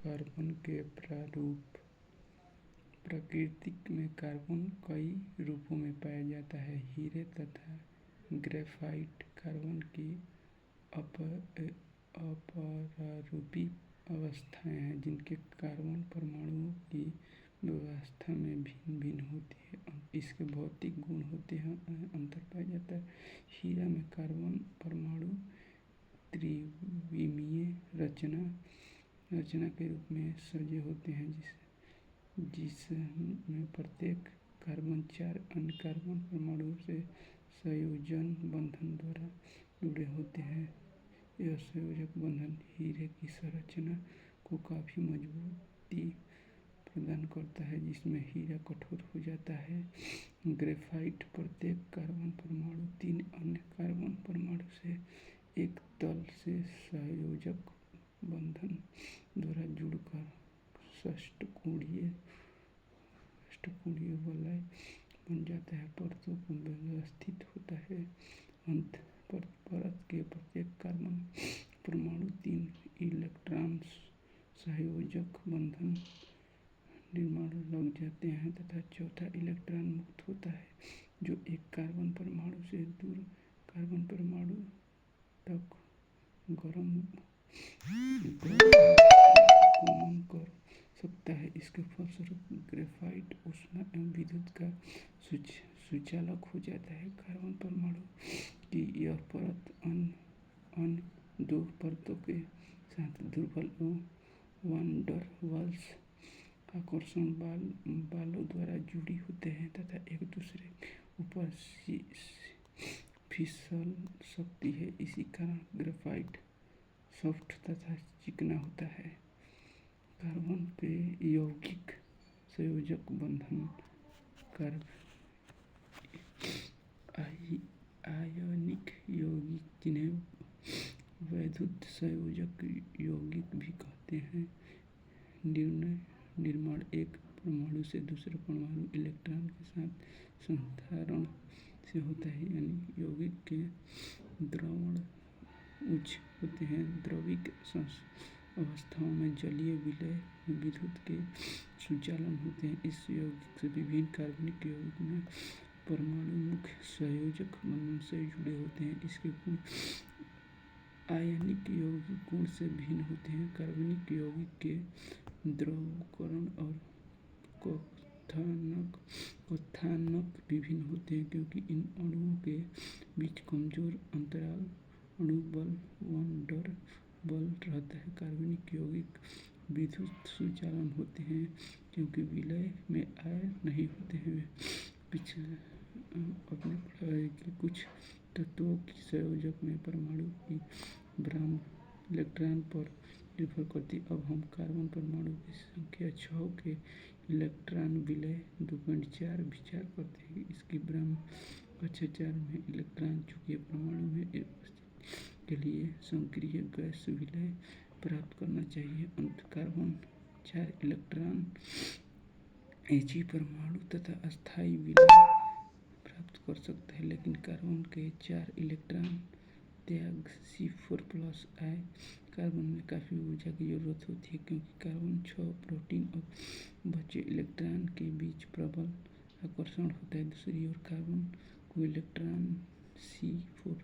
Carbon के प्रारूप। प्रकृति में कार्बन कई रूपों में पाया जाता है। हीरे तथा ग्रेफाइट कार्बन की अपरारूपी अवस्थाएं हैं, जिनके कार्बन परमाणुओं की व्यवस्था में भिन्न भिन्न होती है। इसके भौतिक गुण होते हैं, अंतर पाया जाता है। हीरा में कार्बन परमाणु त्रिविमीय रचना के रूप में सजे होते हैं, जिसमें प्रत्येक कार्बन 4 अन्य कार्बन परमाणुओं से संयोजन बंधन द्वारा जुड़े होते हैं। यह संयोजक बंधन हीरे की संरचना को काफी मजबूती प्रदान करता है, जिसमें हीरा कठोर हो जाता है। ग्रेफाइट प्रत्येक कार्बन परमाणु 3 अन्य कार्बन परमाणु से एक तल से संयोजक बंधन द्वारा जुड़कर षटकोणीय वलय बन जाता है। परतों को व्यवस्थित होता है। अंत परत के प्रत्येक कार्बन परमाणु 3 इलेक्ट्रॉन सहयोजक बंधन निर्माण लग जाते हैं तथा चौथा इलेक्ट्रॉन मुक्त होता है, जो एक कार्बन परमाणु से दूर कार्बन परमाणु तक गमन कर सकता है। इसके फलस्वरूप ग्रेफाइट ऊष्मा एवं विद्युत का सुचालक हो जाता है। कार्बन परमाणु की यह परत अन्य 2 परतों के साथ दुर्बल एवं वान डर वाल्स आकर्षण बलों द्वारा जुड़ी होते हैं तथा एक दूसरे के ऊपर फिसल सकती है। इसी कारण ग्रेफाइट सॉफ्ट तथा चिकना होता है। कार्बन के यौगिक संयोजक बंधन आयनिक यौगिक, जिन्हें वैद्युत संयोजक यौगिक भी कहते हैं, निर्माण एक परमाणु से दूसरे परमाणु इलेक्ट्रॉन के साथ संधारण से होता है। यानी यौगिक के द्रवण उच्च होते हैं। द्रविक अवस्थाओं में जलीय विलय में विद्युत के सुचालन होते हैं। इस यौगिक से विभिन्न कार्बनिक यौगिक में परमाणु मुख्य संयोजक बंधन से जुड़े होते हैं। इसके गुण आयनिक यौगिक गुण से भिन्न होते हैं। कार्बनिक यौगिक के द्रवकरण और क्वथनांक विभिन्न होते हैं, क्योंकि इन अणुओं के बीच कमजोर अंतराल अणुबल वान डर बल रहता है। कार्बनिक यौगिक विद्युत सुचालन होते हैं, क्योंकि विलय में आयन नहीं होते हैं। वे अपने पढ़ा है कि कुछ तत्वों की संयोजक में परमाणु की ब्रह्म इलेक्ट्रॉन पर निर्भर करती। अब हम कार्बन परमाणु की संख्या 6 के इलेक्ट्रॉन विलय 2.4 विचार करते हैं। इसकी ब्रह्म कक्षा 4 में इलेक्ट्रॉन चुकीय परमाणु में उपस्थिति के लिए सक्रिय गैस विलय प्राप्त करना चाहिए। अंत कार्बन 4 इलेक्ट्रॉन He परमाणु तथा अस्थायी विलय प्राप्त कर सकता है, लेकिन कार्बन के 4 इलेक्ट्रॉन त्याग C4+I कार्बन में काफी ऊर्जा की जरूरत होती है, क्योंकि कार्बन 6 प्रोटीन और बचे इलेक्ट्रॉन के बीच प्रबल आकर्षण होता है। दूसरी ओर कार्बन को इलेक्ट्रॉन C4